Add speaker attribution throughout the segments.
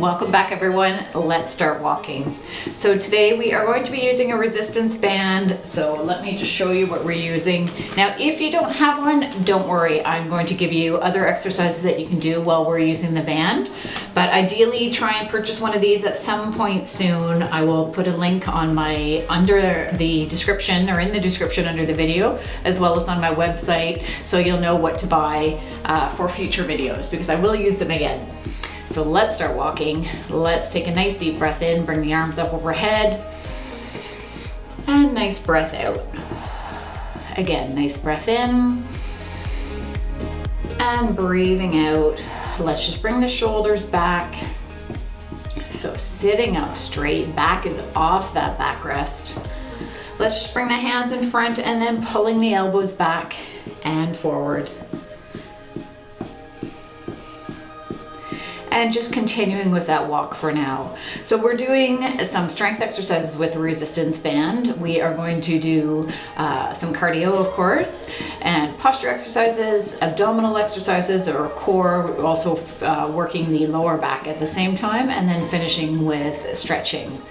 Speaker 1: Welcome back everyone. Let's start walking. So today we are going to be using a resistance band. So let me just show you what we're using. Now if you don't have one, don't worry. I'm going to give you other exercises that you can do while we're using the band. But ideally try and purchase one of these at some point soon. I will put a link on under the description or in the description under the video, as well as on my website, so you'll know what to buy for future videos, because I will use them again. So let's start walking. Let's take a nice deep breath in, bring the arms up overhead, and nice breath out. Again, nice breath in, and breathing out. Let's just bring the shoulders back. So sitting up straight, back is off that backrest. Let's just bring the hands in front and then pulling the elbows back and forward. And just continuing with that walk for now. So we're doing some strength exercises with a resistance band. We are going to do some cardio, of course, and posture exercises, abdominal exercises, or core, also working the lower back at the same time, and then finishing with stretching.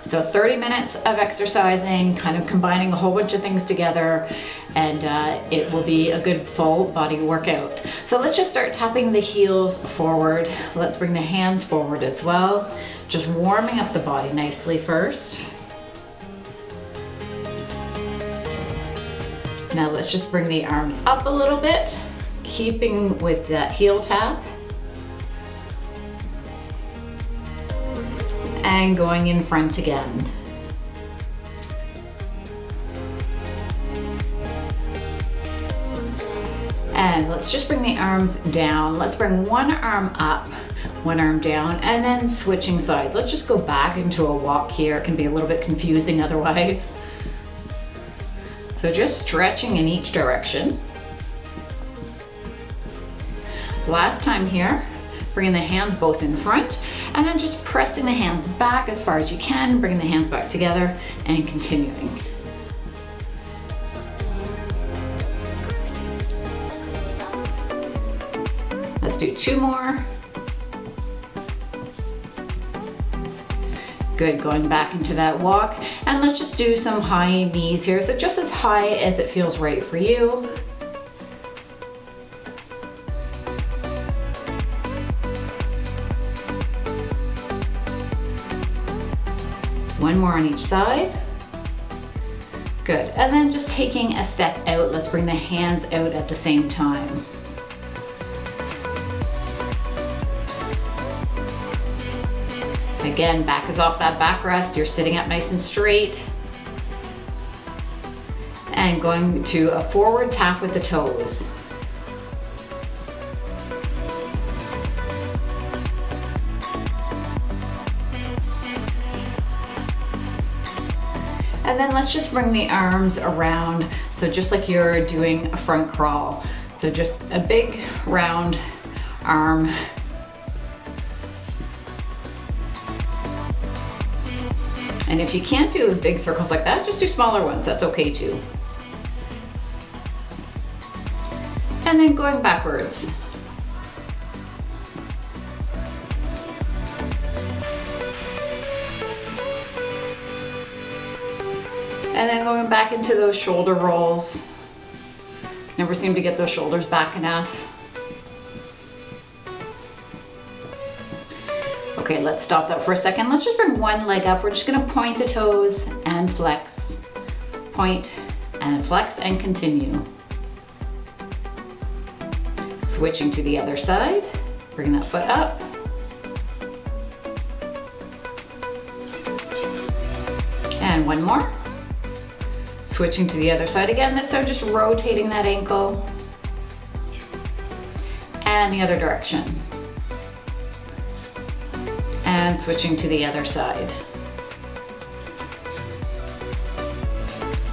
Speaker 1: So 30 minutes of exercising, kind of combining a whole bunch of things together, and it will be a good full body workout. So let's just start tapping the heels forward. Let's bring the hands forward as well. Just warming up the body nicely first. Now let's just bring the arms up a little bit, keeping with that heel tap. And going in front again. And let's just bring the arms down. Let's bring one arm up, one arm down, and then switching sides. Let's just go back into a walk here. It can be a little bit confusing otherwise. So just stretching in each direction. Last time here. Bringing the hands both in front, and then just pressing the hands back as far as you can, bringing the hands back together, and continuing. Let's do two more. Good, going back into that walk, and let's just do some high knees here, so just as high as it feels right for you. One more on each side. Good, and then just taking a step out, let's bring the hands out at the same time. Again, back is off that backrest, you're sitting up nice and straight. And going to a forward tap with the toes. And then let's just bring the arms around, so just like you're doing a front crawl. So just a big round arm. And if you can't do big circles like that, just do smaller ones, that's okay too. And then going backwards. And then going back into those shoulder rolls. Never seem to get those shoulders back enough. Okay, let's stop that for a second. Let's just bring one leg up. We're just gonna point the toes and flex. Point and flex and continue. Switching to the other side. Bring that foot up. And one more. Switching to the other side again, this time just rotating that ankle. And the other direction. And switching to the other side.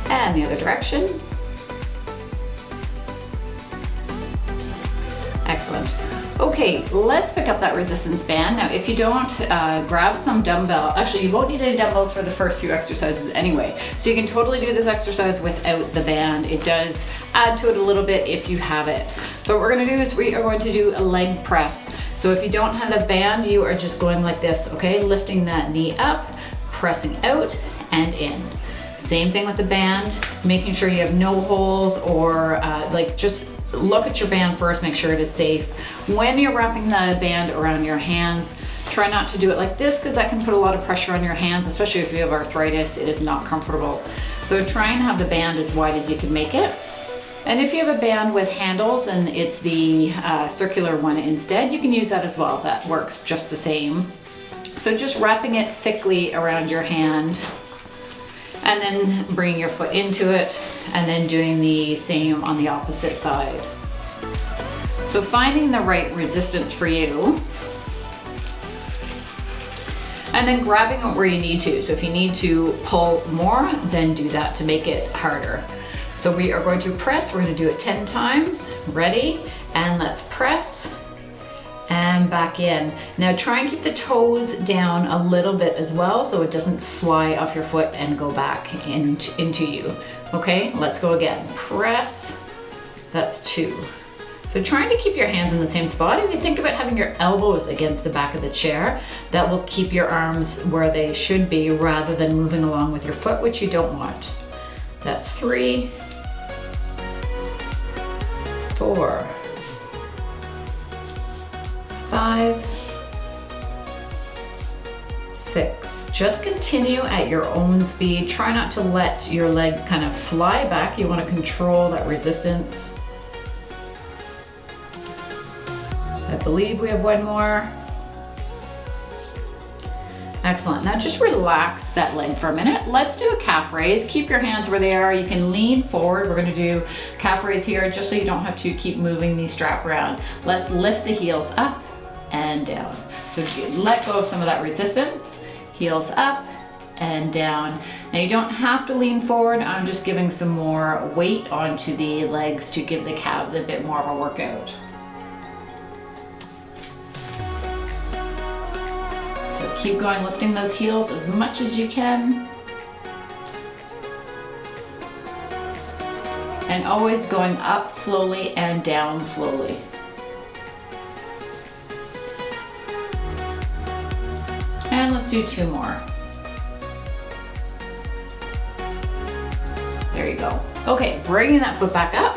Speaker 1: And the other direction. Excellent. Okay, let's pick up that resistance band. Now, if you don't, grab some dumbbell. Actually, you won't need any dumbbells for the first few exercises anyway. So you can totally do this exercise without the band. It does add to it a little bit if you have it. So what we're gonna do is we are going to do a leg press. So if you don't have a band, you are just going like this, okay? Lifting that knee up, pressing out and in. Same thing with the band, making sure you have no holes or just look at your band first, make sure it is safe. When you're wrapping the band around your hands, try not to do it like this because that can put a lot of pressure on your hands, especially if you have arthritis. It is not comfortable. So try and have the band as wide as you can make it. And if you have a band with handles and it's the circular one instead, you can use that as well. That works just the same. So just wrapping it thickly around your hand and then bringing your foot into it and then doing the same on the opposite side. So finding the right resistance for you and then grabbing it where you need to. So if you need to pull more, then do that to make it harder. So we are going to press, we're going to do it 10 times. Ready? And let's press and back in. Now try and keep the toes down a little bit as well so it doesn't fly off your foot and go back into you. Okay, let's go again. Press, that's 2. So trying to keep your hands in the same spot. If you think about having your elbows against the back of the chair, that will keep your arms where they should be rather than moving along with your foot, which you don't want. That's 3, 4, 5, 6. Just continue at your own speed. Try not to let your leg kind of fly back. You want to control that resistance. I believe we have one more. Excellent. Now just relax that leg for a minute. Let's do a calf raise. Keep your hands where they are. You can lean forward. We're going to do calf raise here just so you don't have to keep moving the strap around. Let's lift the heels up and down. So let go of some of that resistance. Heels up and down. Now you don't have to lean forward. I'm just giving some more weight onto the legs to give the calves a bit more of a workout. Keep going, lifting those heels as much as you can. And always going up slowly and down slowly. And let's do 2 more. There you go. Okay, bringing that foot back up,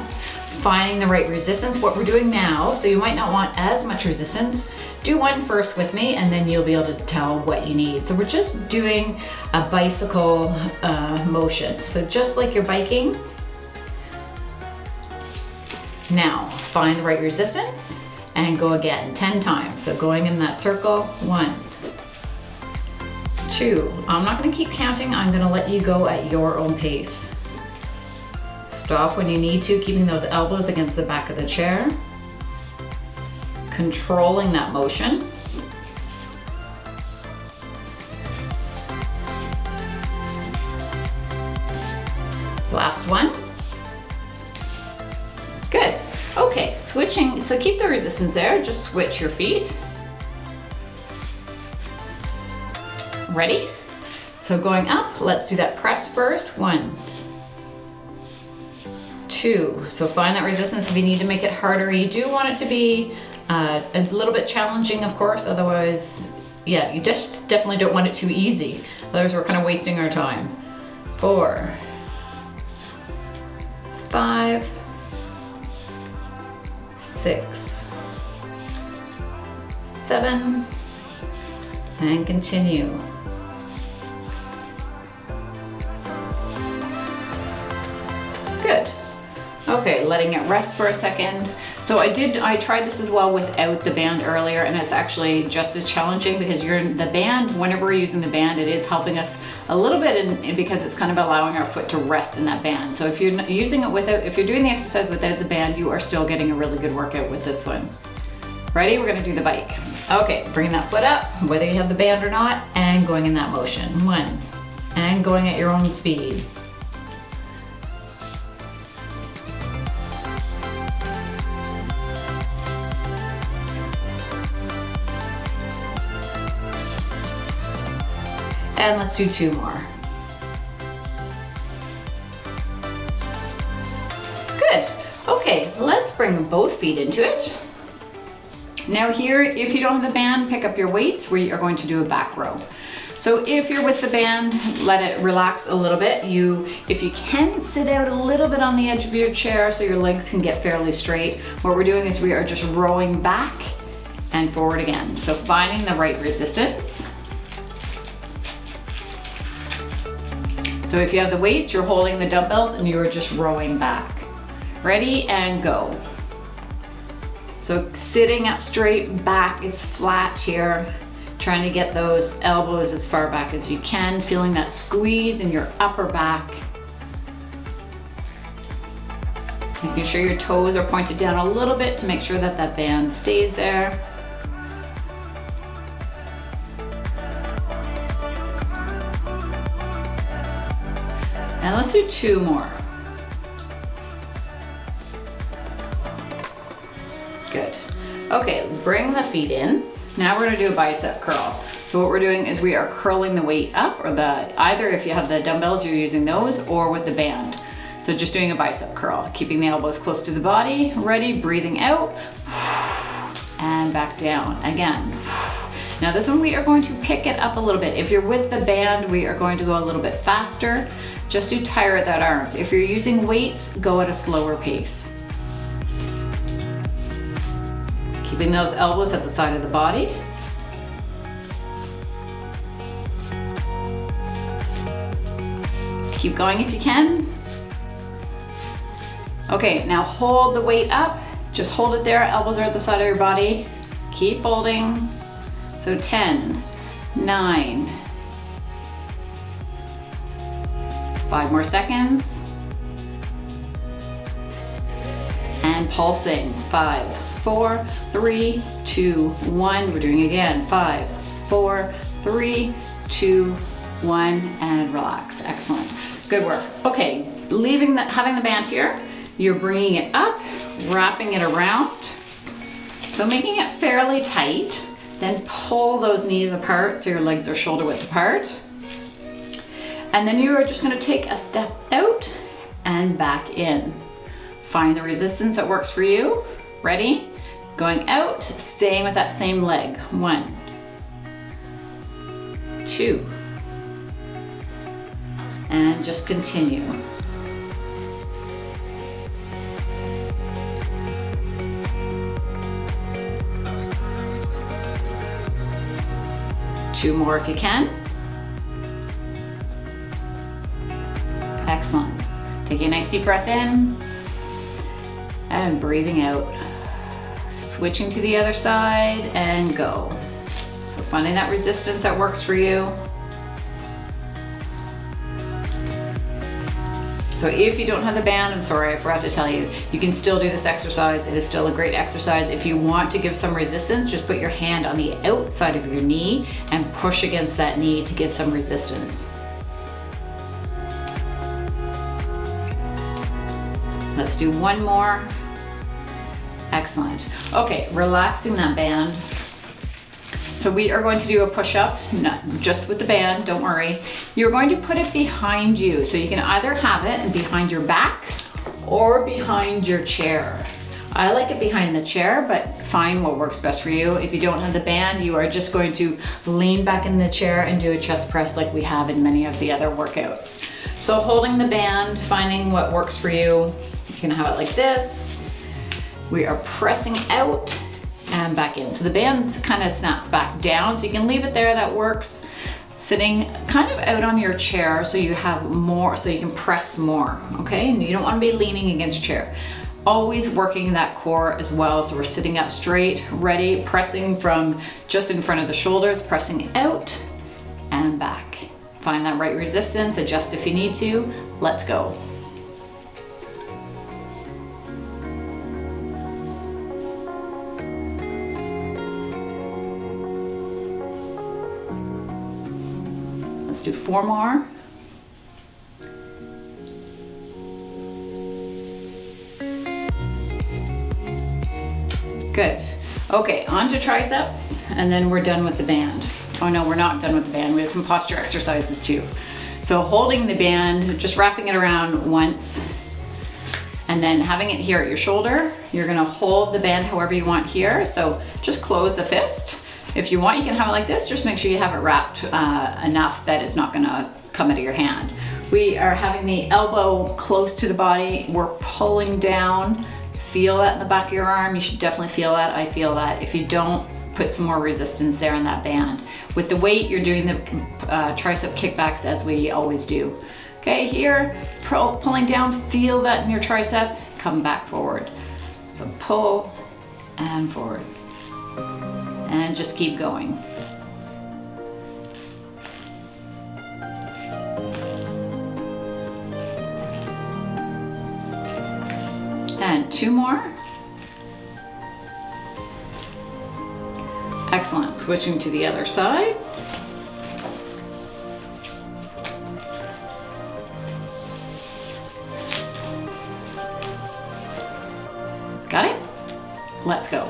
Speaker 1: finding the right resistance. What we're doing now, so you might not want as much resistance, do one first with me and then you'll be able to tell what you need. So we're just doing a bicycle motion. So just like you're biking. Now find the right resistance and go again 10 times. So going in that circle, 1, 2. I'm not going to keep counting. I'm going to let you go at your own pace. Stop when you need to, keeping those elbows against the back of the chair. Controlling that motion. Last one. Good. Okay, switching. So keep the resistance there. Just switch your feet. Ready? So going up, let's do that press first. 1, 2. So find that resistance if you need to make it harder. You do want it to be a little bit challenging, of course, otherwise, yeah, you just definitely don't want it too easy. Otherwise, we're kind of wasting our time. 4, 5, 6, 7, and continue. Good. Okay, letting it rest for a second. So I tried this as well without the band earlier, and it's actually just as challenging because the band, whenever we're using the band, it is helping us a little bit because it's kind of allowing our foot to rest in that band. So if you're using it if you're doing the exercise without the band, you are still getting a really good workout with this one. Ready? We're gonna do the bike. Okay, bringing that foot up, whether you have the band or not, and going in that motion. 1, and going at your own speed. And let's do 2 more. Good. Okay, let's bring both feet into it. Now here, if you don't have the band, pick up your weights. We are going to do a back row. So if you're with the band, let it relax a little bit. If you can, sit out a little bit on the edge of your chair so your legs can get fairly straight. What we're doing is we are just rowing back and forward again. So finding the right resistance. So if you have the weights, you're holding the dumbbells and you're just rowing back. Ready and go. So sitting up straight, back is flat here. Trying to get those elbows as far back as you can, feeling that squeeze in your upper back. Making sure your toes are pointed down a little bit to make sure that that band stays there. And let's do 2 more. Good. Okay, bring the feet in. Now we're gonna do a bicep curl. So what we're doing is we are curling the weight up, or either if you have the dumbbells, you're using those, or with the band. So just doing a bicep curl, keeping the elbows close to the body. Ready, breathing out, and back down again. Now this one we are going to pick it up a little bit. If you're with the band, we are going to go a little bit faster, just to tire that arms. If you're using weights, go at a slower pace. Keeping those elbows at the side of the body. Keep going if you can. Okay, now hold the weight up. Just hold it there, elbows are at the side of your body. Keep holding. So 10, 9, 5 more seconds. And pulsing, 5, 4, 3, 2, 1. We're doing it again. 5, 4, 3, 2, 1, and relax. Excellent. Good work. Okay, having the band here, you're bringing it up, wrapping it around. So making it fairly tight, then pull those knees apart so your legs are shoulder width apart. And then you are just going to take a step out and back in. Find the resistance that works for you. Ready? Going out, staying with that same leg. 1, 2, and just continue. Two more if you can. Excellent. Taking a nice deep breath in and breathing out. Switching to the other side and go. So finding that resistance that works for you. So if you don't have the band, I'm sorry, I forgot to tell you, you can still do this exercise. It is still a great exercise. If you want to give some resistance, just put your hand on the outside of your knee and push against that knee to give some resistance. Let's do 1 more. Excellent. Okay, relaxing that band. So we are going to do a push-up, not just with the band, don't worry. You're going to put it behind you. So you can either have it behind your back or behind your chair. I like it behind the chair, but find what works best for you. If you don't have the band, you are just going to lean back in the chair and do a chest press like we have in many of the other workouts. So holding the band, finding what works for you. You can have it like this. We are pressing out and back in. So the band kind of snaps back down, so you can leave it there, that works. Sitting kind of out on your chair so you have more, so you can press more, okay? And you don't want to be leaning against your chair. Always working that core as well. So we're sitting up straight, ready, pressing from just in front of the shoulders, pressing out and back. Find that right resistance, adjust if you need to. Let's go. Let's do 4 more. Good. Okay, on to triceps, and then we're done with the band. Oh no, we're not done with the band. We have some posture exercises too. So holding the band, just wrapping it around once, And then having it here at your shoulder, you're gonna hold the band however you want here. So just close the fist. If you want, you can have it like this. Just make sure you have it wrapped enough that it's not gonna come out of your hand. We are having the elbow close to the body. We're pulling down. Feel that in the back of your arm. You should definitely feel that. I feel that. If you don't, put some more resistance there in that band. With the weight, you're doing the tricep kickbacks as we always do. Okay, here, pulling down, feel that in your tricep, come back forward. So pull and forward. And just keep going. And 2 more. Excellent, switching to the other side. Got it? Let's go.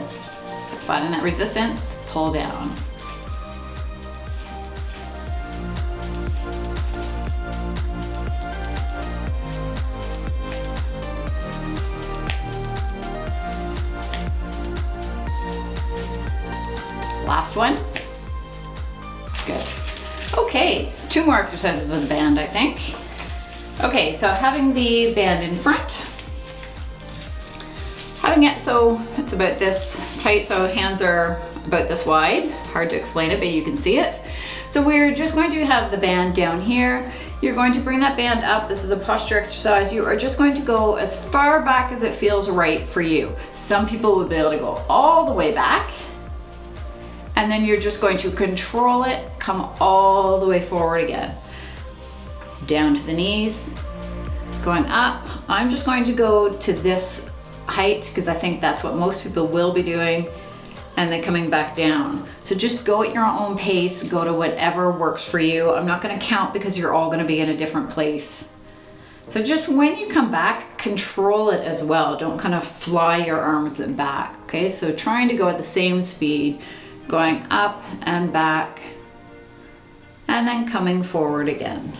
Speaker 1: So finding that resistance, pull down. Last one. Good. Okay, 2 more exercises with the band, I think. Okay, so having the band in front. Having it so it's about this tight, so hands are about this wide. Hard to explain it, but you can see it. So we're just going to have the band down here. You're going to bring that band up. This is a posture exercise. You are just going to go as far back as it feels right for you. Some people will be able to go all the way back. And then you're just going to control it, come all the way forward again. Down to the knees, going up. I'm just going to go to this height because I think that's what most people will be doing, and then coming back down. So just go at your own pace, go to whatever works for you. I'm not gonna count because you're all gonna be in a different place. So just when you come back, control it as well. Don't kind of fly your arms back, okay? So trying to go at the same speed, going up and back, and then coming forward again.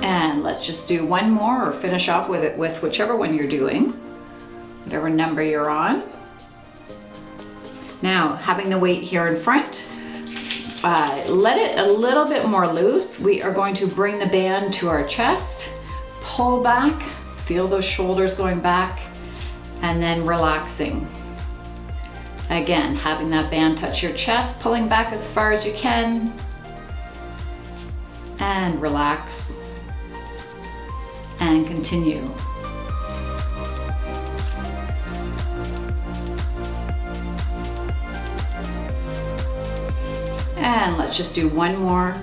Speaker 1: And let's just do one more or finish off with it with whichever one you're doing, whatever number you're on. Now, having the weight here in front, let it a little bit more loose. We are going to bring the band to our chest, pull back, feel those shoulders going back, and then relaxing. Again, having that band touch your chest, pulling back as far as you can, and relax, and continue. And let's just do one more.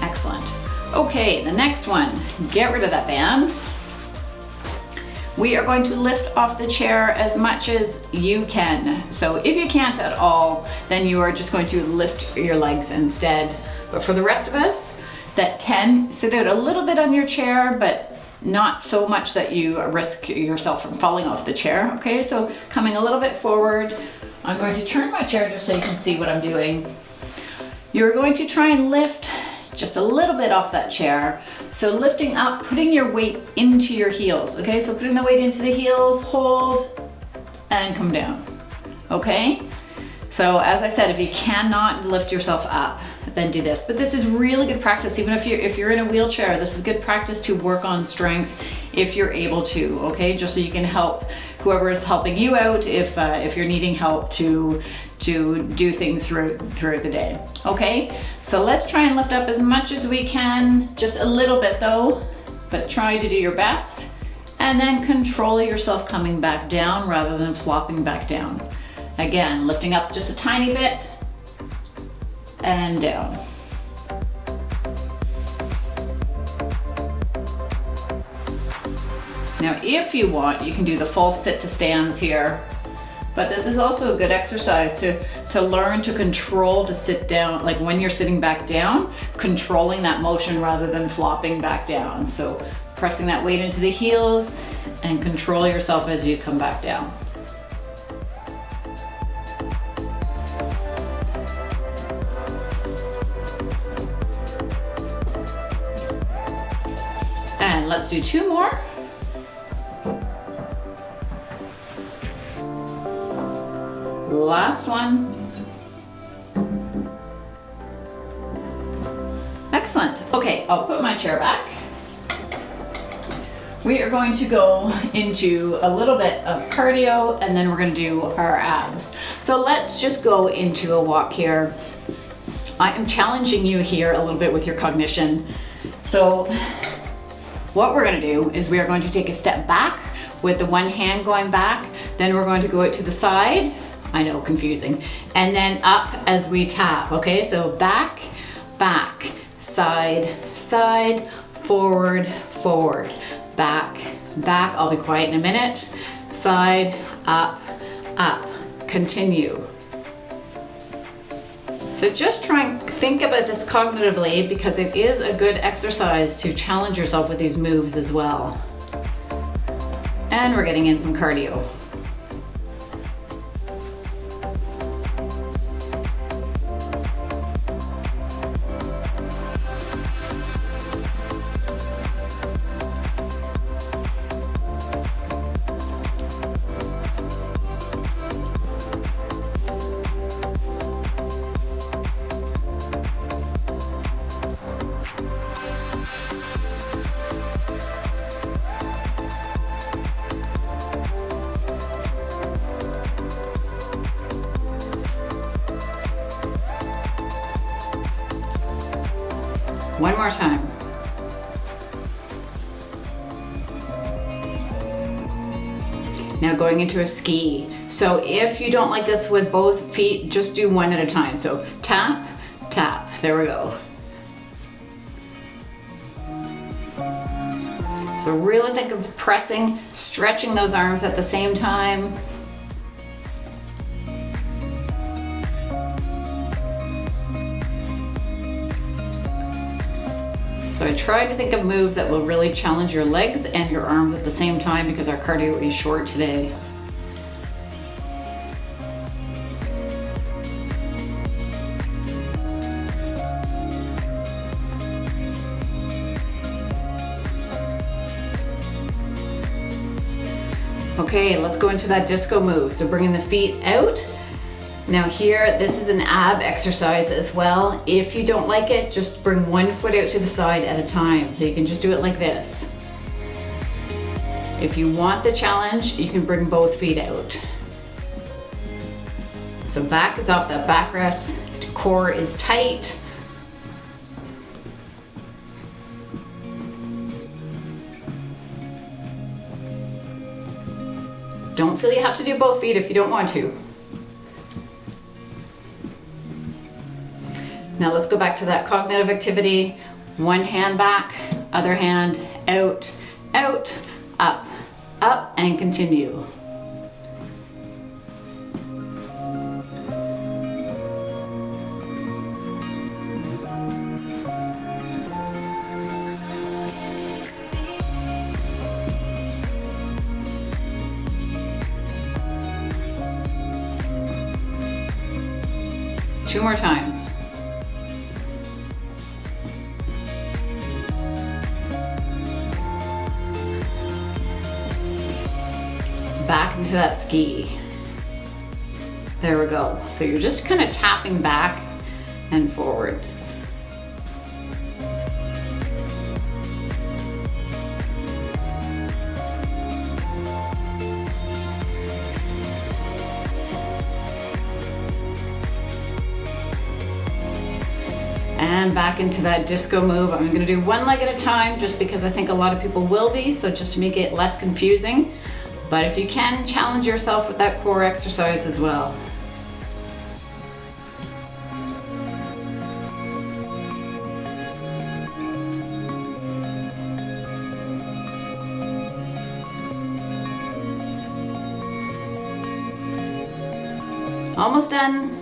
Speaker 1: Excellent. Okay, the next one, get rid of that band. We are going to lift off the chair as much as you can. So if you can't at all, then you are just going to lift your legs instead. But for the rest of us that can, sit out a little bit on your chair, but not so much that you risk yourself from falling off the chair. Okay, so coming a little bit forward. I'm going to turn my chair just so you can see what I'm doing. You're going to try and lift just a little bit off that chair. So lifting up, putting your weight into your heels. Okay, so putting the weight into the heels, hold, and come down. Okay? So as I said, if you cannot lift yourself up, then do this. But this is really good practice. Even if you're in a wheelchair, this is good practice to work on strength if you're able to, okay? Just so you can help whoever is helping you out if you're needing help to do things throughout the day, okay? So let's try and lift up as much as we can, just a little bit though, but try to do your best. And then control yourself coming back down rather than flopping back down. Again, lifting up just a tiny bit and down. Now, if you want, you can do the full sit to stands here, but this is also a good exercise to learn to control, to sit down, like when you're sitting back down, controlling that motion rather than flopping back down. So pressing that weight into the heels and control yourself as you come back down. And let's do 2 more. Last one. Excellent. Okay, I'll put my chair back. We are going to go into a little bit of cardio and then we're going to do our abs. So let's just go into a walk here. I am challenging you here a little bit with your cognition. So what we're going to do is we are going to take a step back with the one hand going back, then we're going to go out to the side. I know, confusing. And then up as we tap, okay? So back, back, side, side, forward, forward, back, back. I'll be quiet in a minute. Side, up, up. Continue. So just try and think about this cognitively because it is a good exercise to challenge yourself with these moves as well. And we're getting in some cardio. One more time. Now going into a ski. So if you don't like this with both feet, just do one at a time. So tap, tap, there we go. So really think of pressing, stretching those arms at the same time. So I try to think of moves that will really challenge your legs and your arms at the same time because our cardio is short today. Okay, let's go into that disco move. So bringing the feet out. Now here, this is an ab exercise as well. If you don't like it, just bring one foot out to the side at a time. So you can just do it like this. If you want the challenge, you can bring both feet out. So back is off that backrest, core is tight. Don't feel you have to do both feet if you don't want to. Now let's go back to that cognitive activity. One hand back, other hand out, out, up, up, and continue. Two more times. Back into that ski. There we go. So you're just kind of tapping back and forward. And back into that disco move. I'm gonna do one leg at a time just because I think a lot of people will be, so just to make it less confusing. But if you can, challenge yourself with that core exercise as well. Almost done.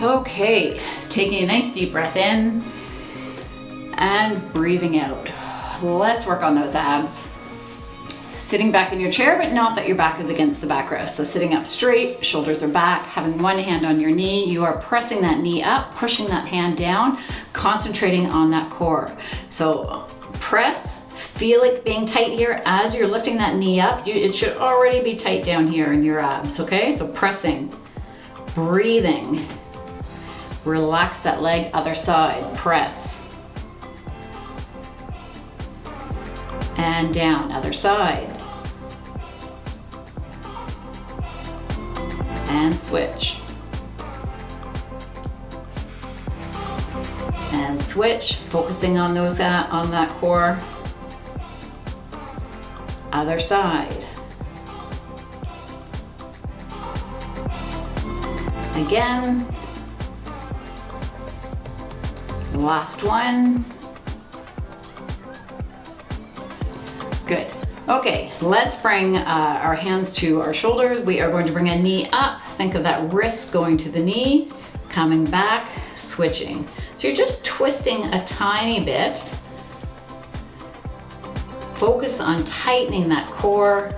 Speaker 1: Okay, taking a nice deep breath in and breathing out. Let's work on those abs. Sitting back in your chair, but not that your back is against the backrest. So sitting up straight, shoulders are back, having one hand on your knee. You are pressing that knee up, pushing that hand down, concentrating on that core. So press, feel it being tight here as you're lifting that knee up. It should already be tight down here in your abs, okay? So pressing, breathing. Relax that leg, other side, press. And down, other side. And switch. And switch, focusing on those on that core. Other side. Again. Last one. Good. Okay, let's bring our hands to our shoulders. We are going to bring a knee up. Think of that wrist going to the knee, coming back, switching. So you're just twisting a tiny bit. Focus on tightening that core.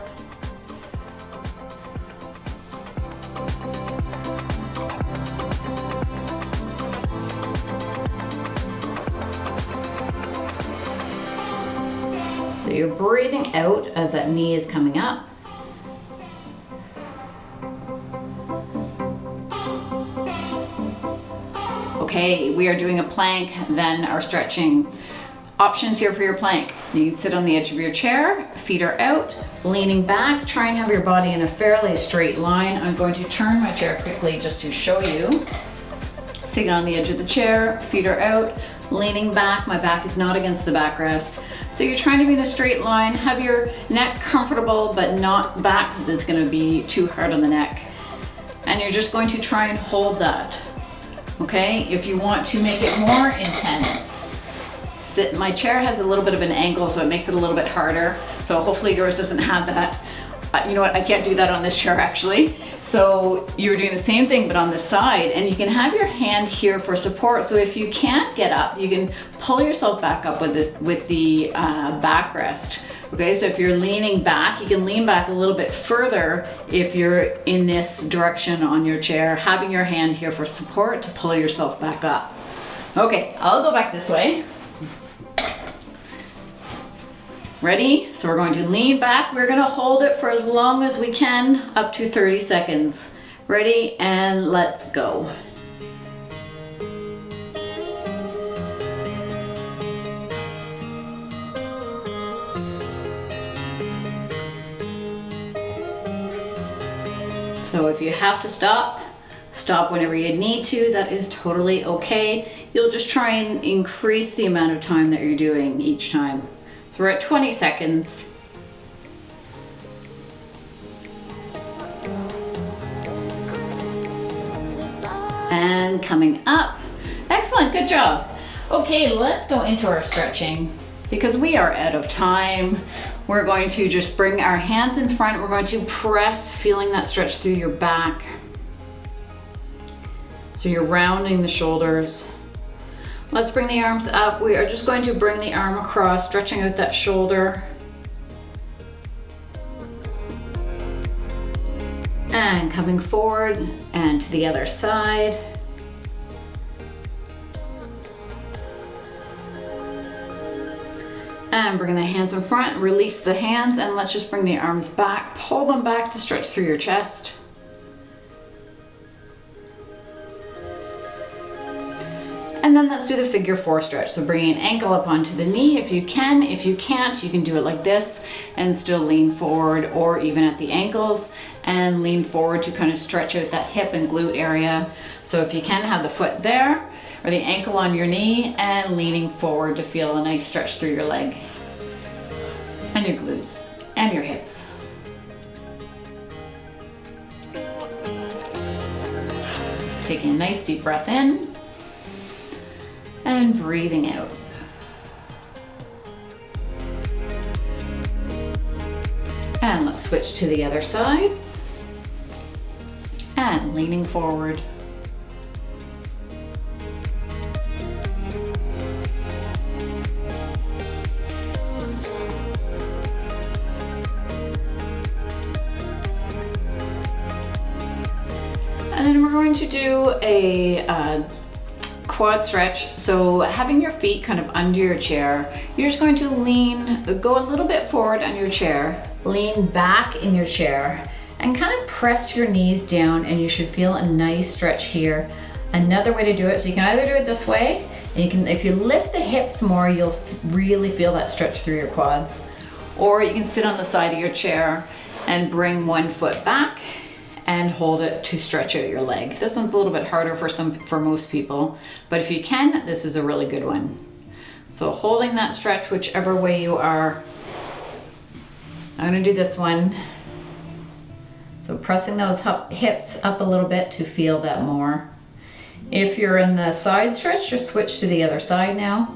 Speaker 1: So you're breathing out as that knee is coming up. Okay, we are doing a plank, then our stretching. Options here for your plank. You can sit on the edge of your chair, feet are out, leaning back, try and have your body in a fairly straight line. I'm going to turn my chair quickly just to show you. Sitting on the edge of the chair, feet are out, leaning back, my back is not against the backrest. So you're trying to be in a straight line, have your neck comfortable but not back because it's going to be too hard on the neck. And you're just going to try and hold that. Okay, if you want to make it more intense, my chair has a little bit of an angle, so it makes it a little bit harder. So hopefully yours doesn't have that. You know what, I can't do that on this chair actually. So you're doing the same thing, but on the side, and you can have your hand here for support. So if you can't get up, you can pull yourself back up with the backrest. Okay, so if you're leaning back, you can lean back a little bit further if you're in this direction on your chair, having your hand here for support to pull yourself back up. Okay, I'll go back this way. Ready? So we're going to lean back. We're going to hold it for as long as we can, up to 30 seconds. Ready? And let's go. So if you have to stop, stop whenever you need to. That is totally okay. You'll just try and increase the amount of time that you're doing each time. So we're at 20 seconds. And coming up. Excellent, good job. Okay, let's go into our stretching. Because we are out of time, we're going to just bring our hands in front. We're going to press, feeling that stretch through your back. So you're rounding the shoulders. Let's bring the arms up. We are just going to bring the arm across, stretching out that shoulder. And coming forward and to the other side. And bring the hands in front, release the hands, and let's just bring the arms back. Pull them back to stretch through your chest. And then let's do the figure 4 stretch. So bringing an ankle up onto the knee if you can. If you can't, you can do it like this and still lean forward, or even at the ankles and lean forward to kind of stretch out that hip and glute area. So if you can, have the foot there or the ankle on your knee and leaning forward to feel a nice stretch through your leg and your glutes and your hips. Taking a nice deep breath in. And breathing out. And let's switch to the other side. And leaning forward. to do a quad stretch. So having your feet kind of under your chair, you're just going to go a little bit forward on your chair, lean back in your chair, and kind of press your knees down, and you should feel a nice stretch here. Another way to do it, so you can either do it this way, and you can, if you lift the hips more, you'll really feel that stretch through your quads. Or you can sit on the side of your chair and bring one foot back and hold it to stretch out your leg. This one's a little bit harder for most people, but if you can, this is a really good one. So holding that stretch whichever way you are. I'm gonna do this one. So pressing those hips up a little bit to feel that more. If you're in the side stretch, just switch to the other side now.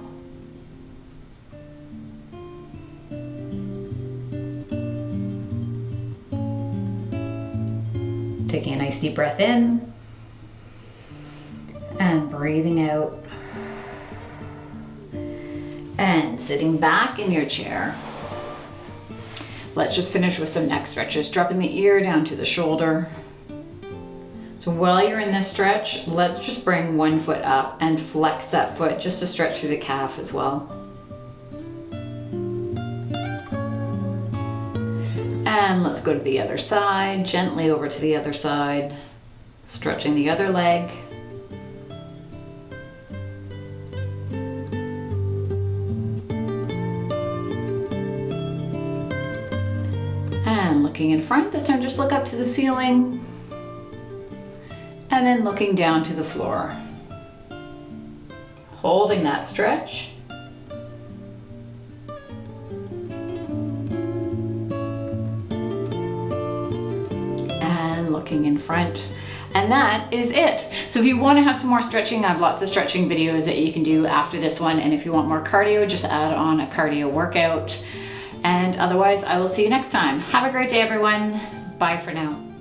Speaker 1: Taking a nice deep breath in and breathing out. And sitting back in your chair. Let's just finish with some neck stretches, dropping the ear down to the shoulder. So while you're in this stretch, let's just bring one foot up and flex that foot just to stretch through the calf as well. And let's go to the other side, gently over to the other side, stretching the other leg. And looking in front, this time just look up to the ceiling. And then looking down to the floor. Holding that stretch. And looking in front. And that is it. So if you want to have some more stretching, I have lots of stretching videos that you can do after this one. And if you want more cardio, just add on a cardio workout. And otherwise, I will see you next time. Have a great day, everyone. Bye for now.